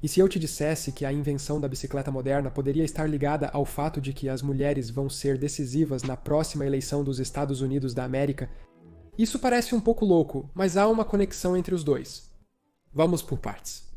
E se eu te dissesse que a invenção da bicicleta moderna poderia estar ligada ao fato de que as mulheres vão ser decisivas na próxima eleição dos Estados Unidos da América, isso parece um pouco louco, mas há uma conexão entre os dois. Vamos por partes.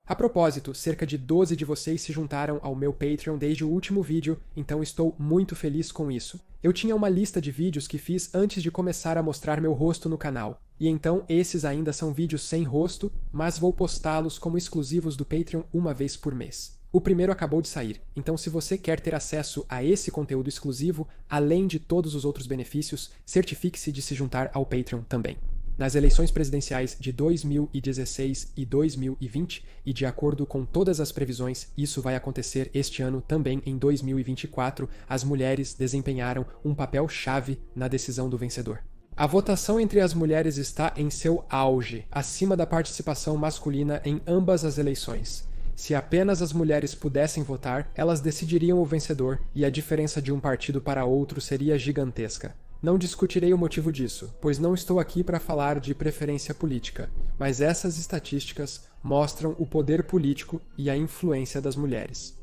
A propósito, cerca de 12 de vocês se juntaram ao meu Patreon desde o último vídeo, então estou muito feliz com isso. Eu tinha uma lista de vídeos que fiz antes de começar a mostrar meu rosto no canal, e então esses ainda são vídeos sem rosto, mas vou postá-los como exclusivos do Patreon uma vez por mês. O primeiro acabou de sair, então se você quer ter acesso a esse conteúdo exclusivo, além de todos os outros benefícios, certifique-se de se juntar ao Patreon também. Nas eleições presidenciais de 2016 e 2020, e de acordo com todas as previsões, isso vai acontecer este ano também em 2024, as mulheres desempenharam um papel-chave na decisão do vencedor. A votação entre as mulheres está em seu auge, acima da participação masculina em ambas as eleições. Se apenas as mulheres pudessem votar, elas decidiriam o vencedor e a diferença de um partido para outro seria gigantesca. Não discutirei o motivo disso, pois não estou aqui para falar de preferência política, mas essas estatísticas mostram o poder político e a influência das mulheres.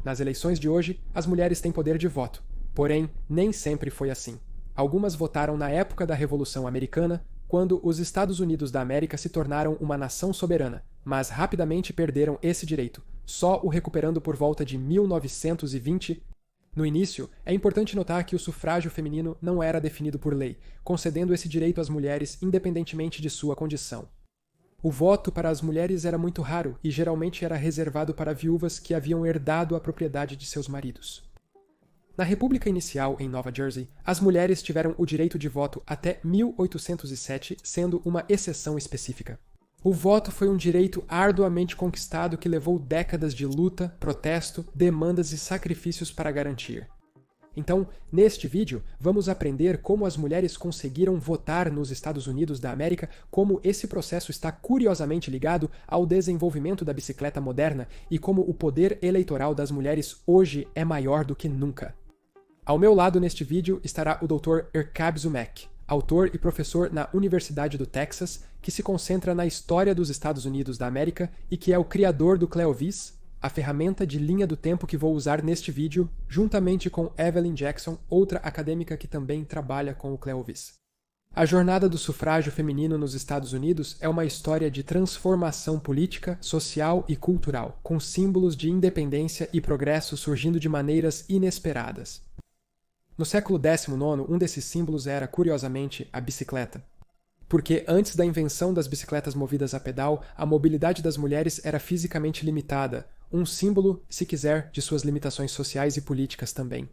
Nas eleições de hoje, as mulheres têm poder de voto, porém, nem sempre foi assim. Algumas votaram na época da Revolução Americana, quando os Estados Unidos da América se tornaram uma nação soberana, mas rapidamente perderam esse direito, só o recuperando por volta de 1920. No início, é importante notar que o sufrágio feminino não era definido por lei, concedendo esse direito às mulheres independentemente de sua condição. O voto para as mulheres era muito raro e geralmente era reservado para viúvas que haviam herdado a propriedade de seus maridos. Na República Inicial, em Nova Jersey, as mulheres tiveram o direito de voto até 1807, sendo uma exceção específica. O voto foi um direito arduamente conquistado que levou décadas de luta, protesto, demandas e sacrifícios para garantir. Então, neste vídeo, vamos aprender como as mulheres conseguiram votar nos Estados Unidos da América, como esse processo está curiosamente ligado ao desenvolvimento da bicicleta moderna e como o poder eleitoral das mulheres hoje é maior do que nunca. Ao meu lado neste vídeo estará o Dr. Ercab Zumek, autor e professor na Universidade do Texas, que se concentra na história dos Estados Unidos da América e que é o criador do CleoVis, a ferramenta de linha do tempo que vou usar neste vídeo, juntamente com Evelyn Jackson, outra acadêmica que também trabalha com o CleoVis. A jornada do sufrágio feminino nos Estados Unidos é uma história de transformação política, social e cultural, com símbolos de independência e progresso surgindo de maneiras inesperadas. No século XIX, um desses símbolos era, curiosamente, a bicicleta. Porque antes da invenção das bicicletas movidas a pedal, a mobilidade das mulheres era fisicamente limitada, um símbolo, se quiser, de suas limitações sociais e políticas também.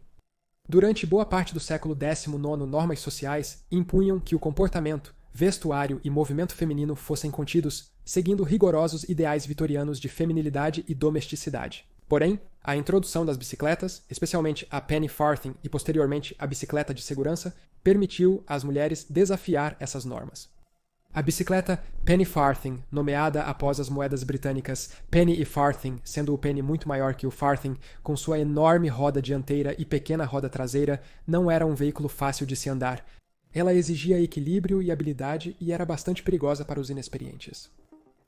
Durante boa parte do século XIX, normas sociais impunham que o comportamento, vestuário e movimento feminino fossem contidos, seguindo rigorosos ideais vitorianos de feminilidade e domesticidade. Porém, a introdução das bicicletas, especialmente a penny farthing e posteriormente a bicicleta de segurança, permitiu às mulheres desafiar essas normas. A bicicleta penny farthing, nomeada após as moedas britânicas penny e farthing, sendo o penny muito maior que o farthing, com sua enorme roda dianteira e pequena roda traseira, não era um veículo fácil de se andar. Ela exigia equilíbrio e habilidade e era bastante perigosa para os inexperientes.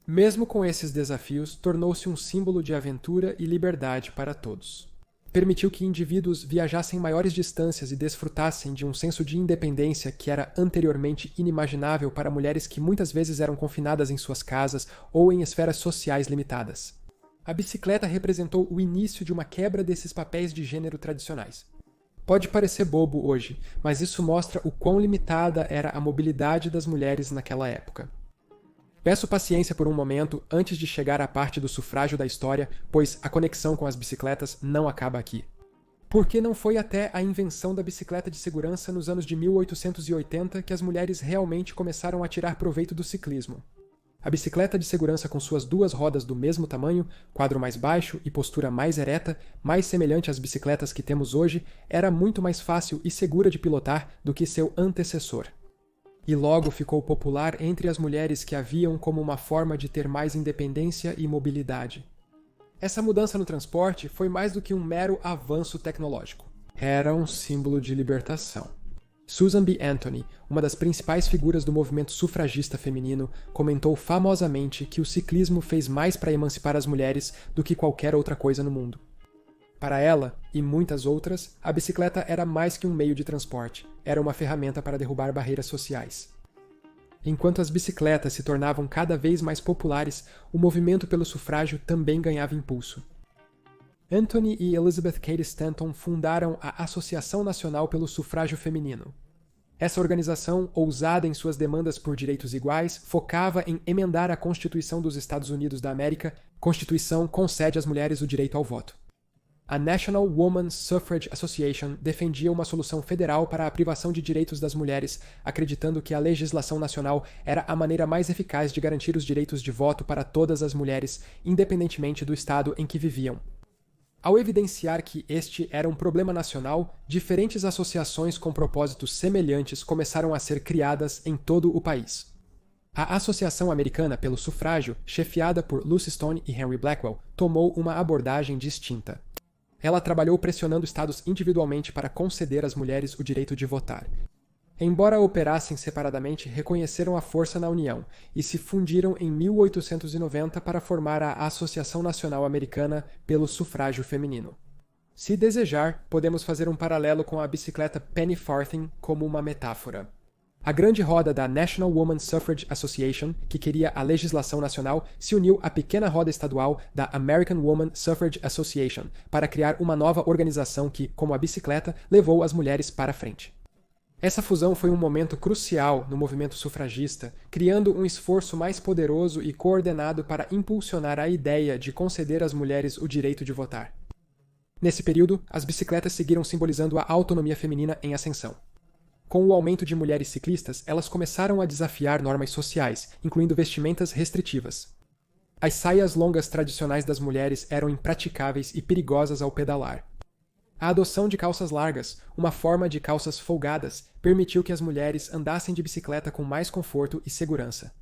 Mesmo com esses desafios, tornou-se um símbolo de aventura e liberdade para todos. Permitiu que indivíduos viajassem maiores distâncias e desfrutassem de um senso de independência que era anteriormente inimaginável para mulheres que muitas vezes eram confinadas em suas casas ou em esferas sociais limitadas. A bicicleta representou o início de uma quebra desses papéis de gênero tradicionais. Pode parecer bobo hoje, mas isso mostra o quão limitada era a mobilidade das mulheres naquela época. Peço paciência por um momento antes de chegar à parte do sufrágio da história, pois a conexão com as bicicletas não acaba aqui. Porque não foi até a invenção da bicicleta de segurança nos anos de 1880 que as mulheres realmente começaram a tirar proveito do ciclismo. A bicicleta de segurança com suas duas rodas do mesmo tamanho, quadro mais baixo e postura mais ereta, mais semelhante às bicicletas que temos hoje, era muito mais fácil e segura de pilotar do que seu antecessor. E logo ficou popular entre as mulheres que a viam como uma forma de ter mais independência e mobilidade. Essa mudança no transporte foi mais do que um mero avanço tecnológico. Era um símbolo de libertação. Susan B. Anthony, uma das principais figuras do movimento sufragista feminino, comentou famosamente que o ciclismo fez mais para emancipar as mulheres do que qualquer outra coisa no mundo. Para ela, e muitas outras, a bicicleta era mais que um meio de transporte, era uma ferramenta para derrubar barreiras sociais. Enquanto as bicicletas se tornavam cada vez mais populares, o movimento pelo sufrágio também ganhava impulso. Anthony e Elizabeth Cady Stanton fundaram a Associação Nacional pelo Sufrágio Feminino. Essa organização, ousada em suas demandas por direitos iguais, focava em emendar a Constituição dos Estados Unidos da América. Constituição concede às mulheres o direito ao voto. A National Women's Suffrage Association defendia uma solução federal para a privação de direitos das mulheres, acreditando que a legislação nacional era a maneira mais eficaz de garantir os direitos de voto para todas as mulheres, independentemente do estado em que viviam. Ao evidenciar que este era um problema nacional, diferentes associações com propósitos semelhantes começaram a ser criadas em todo o país. A Associação Americana pelo Sufrágio, chefiada por Lucy Stone e Henry Blackwell, tomou uma abordagem distinta. Ela trabalhou pressionando estados individualmente para conceder às mulheres o direito de votar. Embora operassem separadamente, reconheceram a força na união e se fundiram em 1890 para formar a Associação Nacional Americana pelo Sufrágio Feminino. Se desejar, podemos fazer um paralelo com a bicicleta Penny Farthing como uma metáfora. A grande roda da National Women's Suffrage Association, que queria a legislação nacional, se uniu à pequena roda estadual da American Women's Suffrage Association para criar uma nova organização que, como a bicicleta, levou as mulheres para frente. Essa fusão foi um momento crucial no movimento sufragista, criando um esforço mais poderoso e coordenado para impulsionar a ideia de conceder às mulheres o direito de votar. Nesse período, as bicicletas seguiram simbolizando a autonomia feminina em ascensão. Com o aumento de mulheres ciclistas, elas começaram a desafiar normas sociais, incluindo vestimentas restritivas. As saias longas tradicionais das mulheres eram impraticáveis e perigosas ao pedalar. A adoção de calças largas, uma forma de calças folgadas, permitiu que as mulheres andassem de bicicleta com mais conforto e segurança.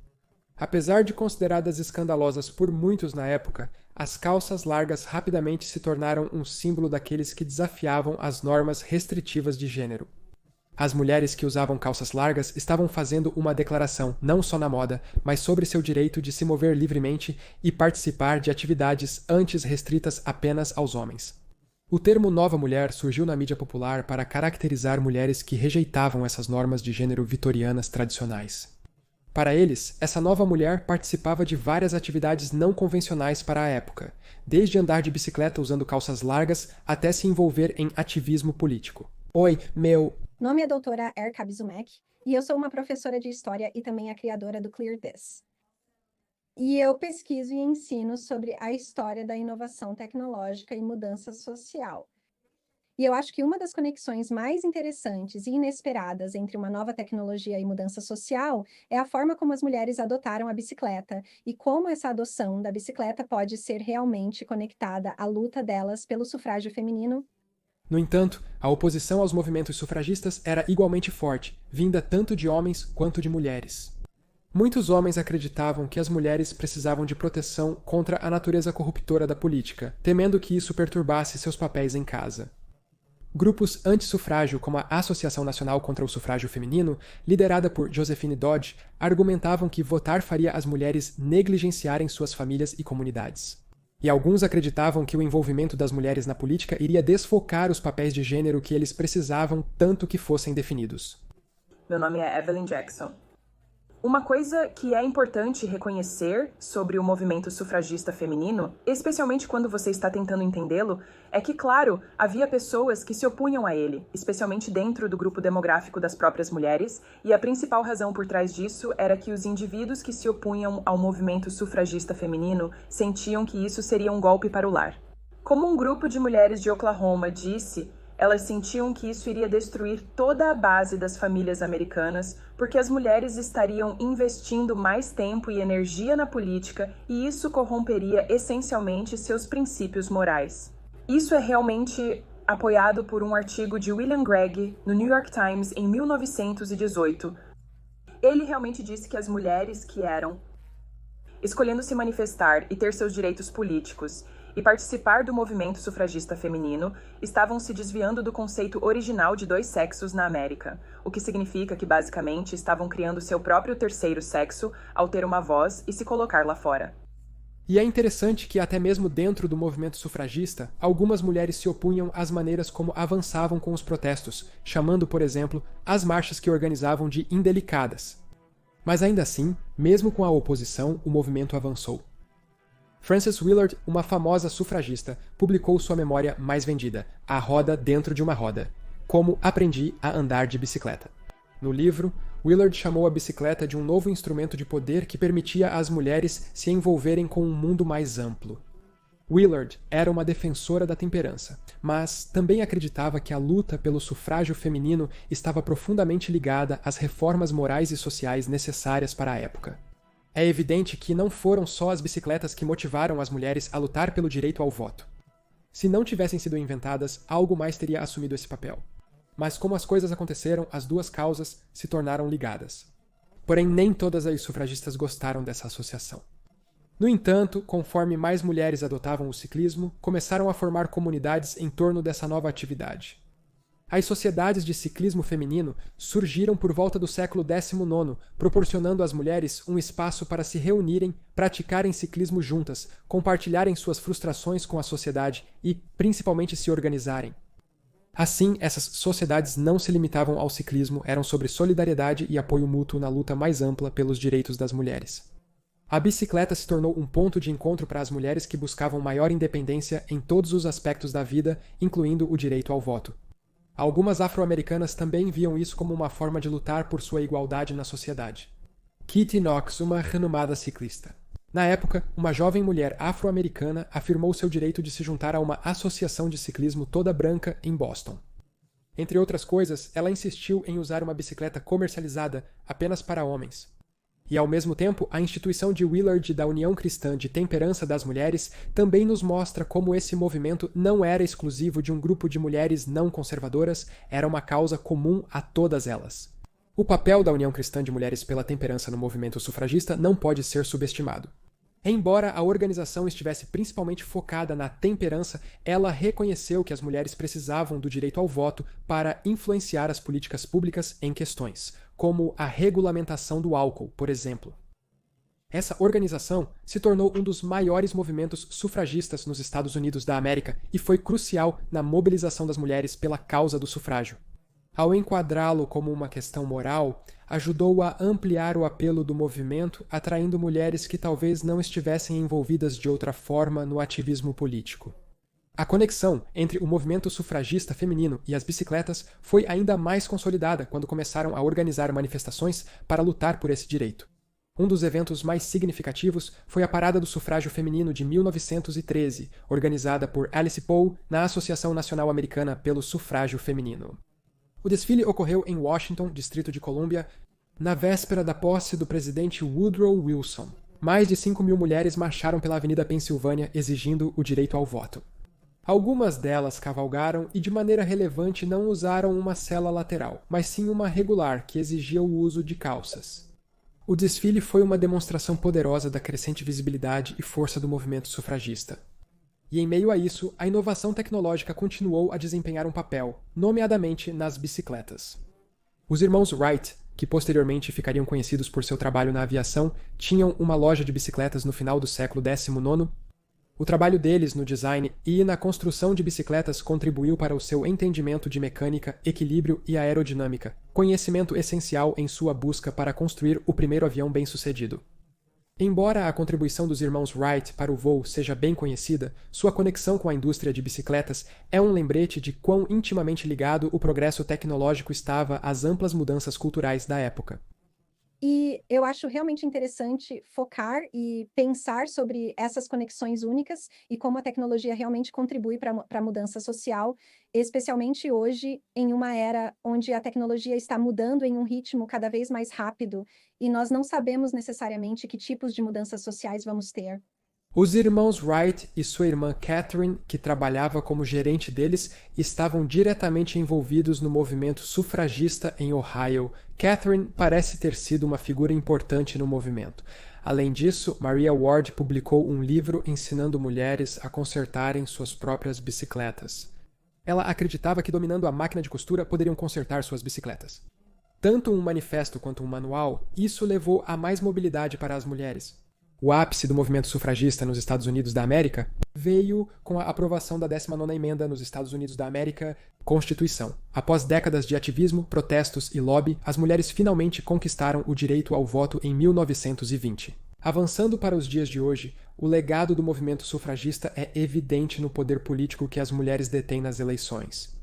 Apesar de consideradas escandalosas por muitos na época, as calças largas rapidamente se tornaram um símbolo daqueles que desafiavam as normas restritivas de gênero. As mulheres que usavam calças largas estavam fazendo uma declaração não só na moda, mas sobre seu direito de se mover livremente e participar de atividades antes restritas apenas aos homens. O termo nova mulher surgiu na mídia popular para caracterizar mulheres que rejeitavam essas normas de gênero vitorianas tradicionais. Para eles, essa nova mulher participava de várias atividades não convencionais para a época, desde andar de bicicleta usando calças largas até se envolver em ativismo político. Oi, meu nome é doutora Erika Bizumek e eu sou uma professora de História e também a criadora do Clear This. E eu pesquiso e ensino sobre a história da inovação tecnológica e mudança social. E eu acho que uma das conexões mais interessantes e inesperadas entre uma nova tecnologia e mudança social é a forma como as mulheres adotaram a bicicleta e como essa adoção da bicicleta pode ser realmente conectada à luta delas pelo sufrágio feminino. No entanto, a oposição aos movimentos sufragistas era igualmente forte, vinda tanto de homens quanto de mulheres. Muitos homens acreditavam que as mulheres precisavam de proteção contra a natureza corruptora da política, temendo que isso perturbasse seus papéis em casa. Grupos anti-sufrágio, como a Associação Nacional contra o Sufrágio Feminino, liderada por Josephine Dodge, argumentavam que votar faria as mulheres negligenciarem suas famílias e comunidades. E alguns acreditavam que o envolvimento das mulheres na política iria desfocar os papéis de gênero que eles precisavam tanto que fossem definidos. Meu nome é Evelyn Jackson. Uma coisa que é importante reconhecer sobre o movimento sufragista feminino, especialmente quando você está tentando entendê-lo, é que, claro, havia pessoas que se opunham a ele, especialmente dentro do grupo demográfico das próprias mulheres, e a principal razão por trás disso era que os indivíduos que se opunham ao movimento sufragista feminino sentiam que isso seria um golpe para o lar. Como um grupo de mulheres de Oklahoma disse, elas sentiam que isso iria destruir toda a base das famílias americanas, porque as mulheres estariam investindo mais tempo e energia na política e isso corromperia essencialmente seus princípios morais. Isso é realmente apoiado por um artigo de William Gregg no New York Times em 1918. Ele realmente disse que as mulheres que eram escolhendo se manifestar e ter seus direitos políticos e participar do movimento sufragista feminino estavam se desviando do conceito original de dois sexos na América, o que significa que basicamente estavam criando seu próprio terceiro sexo ao ter uma voz e se colocar lá fora. E é interessante que até mesmo dentro do movimento sufragista, algumas mulheres se opunham às maneiras como avançavam com os protestos, chamando, por exemplo, as marchas que organizavam de indelicadas. Mas ainda assim, mesmo com a oposição, o movimento avançou. Frances Willard, uma famosa sufragista, publicou sua memória mais vendida, A Roda Dentro de uma Roda, Como Aprendi a Andar de Bicicleta. No livro, Willard chamou a bicicleta de um novo instrumento de poder que permitia às mulheres se envolverem com um mundo mais amplo. Willard era uma defensora da temperança, mas também acreditava que a luta pelo sufrágio feminino estava profundamente ligada às reformas morais e sociais necessárias para a época. É evidente que não foram só as bicicletas que motivaram as mulheres a lutar pelo direito ao voto. Se não tivessem sido inventadas, algo mais teria assumido esse papel. Mas como as coisas aconteceram, as duas causas se tornaram ligadas. Porém, nem todas as sufragistas gostaram dessa associação. No entanto, conforme mais mulheres adotavam o ciclismo, começaram a formar comunidades em torno dessa nova atividade. As sociedades de ciclismo feminino surgiram por volta do século XIX, proporcionando às mulheres um espaço para se reunirem, praticarem ciclismo juntas, compartilharem suas frustrações com a sociedade e, principalmente, se organizarem. Assim, essas sociedades não se limitavam ao ciclismo, eram sobre solidariedade e apoio mútuo na luta mais ampla pelos direitos das mulheres. A bicicleta se tornou um ponto de encontro para as mulheres que buscavam maior independência em todos os aspectos da vida, incluindo o direito ao voto. Algumas afro-americanas também viam isso como uma forma de lutar por sua igualdade na sociedade. Kitty Knox, uma renomada ciclista. Na época, uma jovem mulher afro-americana afirmou seu direito de se juntar a uma associação de ciclismo toda branca em Boston. Entre outras coisas, ela insistiu em usar uma bicicleta comercializada apenas para homens. E, ao mesmo tempo, a instituição de Willard da União Cristã de Temperança das Mulheres também nos mostra como esse movimento não era exclusivo de um grupo de mulheres não conservadoras, era uma causa comum a todas elas. O papel da União Cristã de Mulheres pela Temperança no movimento sufragista não pode ser subestimado. Embora a organização estivesse principalmente focada na temperança, ela reconheceu que as mulheres precisavam do direito ao voto para influenciar as políticas públicas em questões, como a regulamentação do álcool, por exemplo. Essa organização se tornou um dos maiores movimentos sufragistas nos Estados Unidos da América e foi crucial na mobilização das mulheres pela causa do sufrágio. Ao enquadrá-lo como uma questão moral, ajudou a ampliar o apelo do movimento, atraindo mulheres que talvez não estivessem envolvidas de outra forma no ativismo político. A conexão entre o movimento sufragista feminino e as bicicletas foi ainda mais consolidada quando começaram a organizar manifestações para lutar por esse direito. Um dos eventos mais significativos foi a Parada do Sufrágio Feminino de 1913, organizada por Alice Paul na Associação Nacional Americana pelo Sufrágio Feminino. O desfile ocorreu em Washington, Distrito de Colômbia, na véspera da posse do presidente Woodrow Wilson. Mais de 5.000 mulheres marcharam pela Avenida Pensilvânia exigindo o direito ao voto. Algumas delas cavalgaram e de maneira relevante não usaram uma sela lateral, mas sim uma regular que exigia o uso de calças. O desfile foi uma demonstração poderosa da crescente visibilidade e força do movimento sufragista. E em meio a isso, a inovação tecnológica continuou a desempenhar um papel, nomeadamente nas bicicletas. Os irmãos Wright, que posteriormente ficariam conhecidos por seu trabalho na aviação, tinham uma loja de bicicletas no final do século XIX. O trabalho deles no design e na construção de bicicletas contribuiu para o seu entendimento de mecânica, equilíbrio e aerodinâmica, conhecimento essencial em sua busca para construir o primeiro avião bem-sucedido. Embora a contribuição dos irmãos Wright para o voo seja bem conhecida, sua conexão com a indústria de bicicletas é um lembrete de quão intimamente ligado o progresso tecnológico estava às amplas mudanças culturais da época. E eu acho realmente interessante focar e pensar sobre essas conexões únicas e como a tecnologia realmente contribui para a mudança social, especialmente hoje, em uma era onde a tecnologia está mudando em um ritmo cada vez mais rápido e nós não sabemos necessariamente que tipos de mudanças sociais vamos ter. Os irmãos Wright e sua irmã Catherine, que trabalhava como gerente deles, estavam diretamente envolvidos no movimento sufragista em Ohio. Catherine parece ter sido uma figura importante no movimento. Além disso, Maria Ward publicou um livro ensinando mulheres a consertarem suas próprias bicicletas. Ela acreditava que dominando a máquina de costura poderiam consertar suas bicicletas. Tanto um manifesto quanto um manual, isso levou a mais mobilidade para as mulheres. O ápice do movimento sufragista nos Estados Unidos da América veio com a aprovação da 19ª emenda nos Estados Unidos da América, Constituição. Após décadas de ativismo, protestos e lobby, as mulheres finalmente conquistaram o direito ao voto em 1920. Avançando para os dias de hoje, o legado do movimento sufragista é evidente no poder político que as mulheres detêm nas eleições.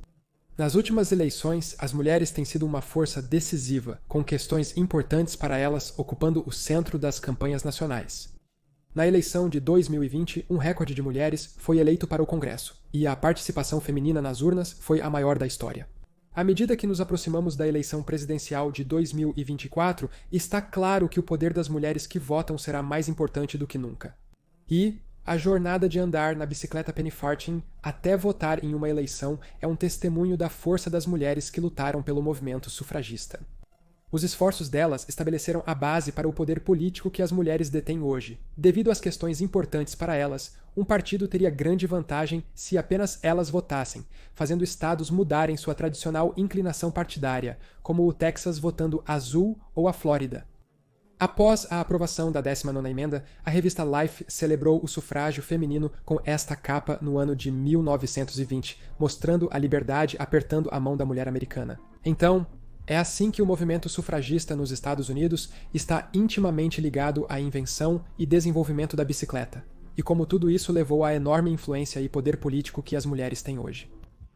Nas últimas eleições, as mulheres têm sido uma força decisiva, com questões importantes para elas ocupando o centro das campanhas nacionais. Na eleição de 2020, um recorde de mulheres foi eleito para o Congresso, e a participação feminina nas urnas foi a maior da história. À medida que nos aproximamos da eleição presidencial de 2024, está claro que o poder das mulheres que votam será mais importante do que nunca. E a jornada de andar na bicicleta Penny Farthing até votar em uma eleição é um testemunho da força das mulheres que lutaram pelo movimento sufragista. Os esforços delas estabeleceram a base para o poder político que as mulheres detêm hoje. Devido às questões importantes para elas, um partido teria grande vantagem se apenas elas votassem, fazendo estados mudarem sua tradicional inclinação partidária, como o Texas votando azul ou a Flórida. Após a aprovação da 19ª emenda, a revista Life celebrou o sufrágio feminino com esta capa no ano de 1920, mostrando a liberdade apertando a mão da mulher americana. Então, é assim que o movimento sufragista nos Estados Unidos está intimamente ligado à invenção e desenvolvimento da bicicleta, e como tudo isso levou à enorme influência e poder político que as mulheres têm hoje.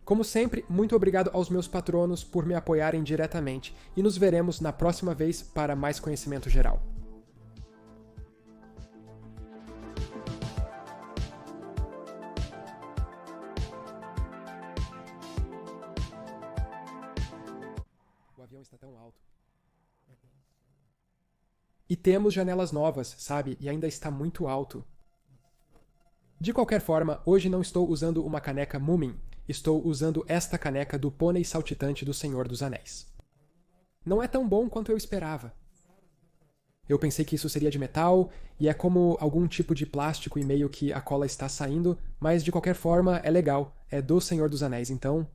Como sempre, muito obrigado aos meus patronos por me apoiarem diretamente, e nos veremos na próxima vez para mais conhecimento geral. O avião está tão alto. E temos janelas novas, sabe? E ainda está muito alto. De qualquer forma, hoje não estou usando uma caneca Moomin. Estou usando esta caneca do pônei saltitante do Senhor dos Anéis. Não é tão bom quanto eu esperava. Eu pensei que isso seria de metal, e é como algum tipo de plástico e meio que a cola está saindo, mas de qualquer forma é legal. É do Senhor dos Anéis, então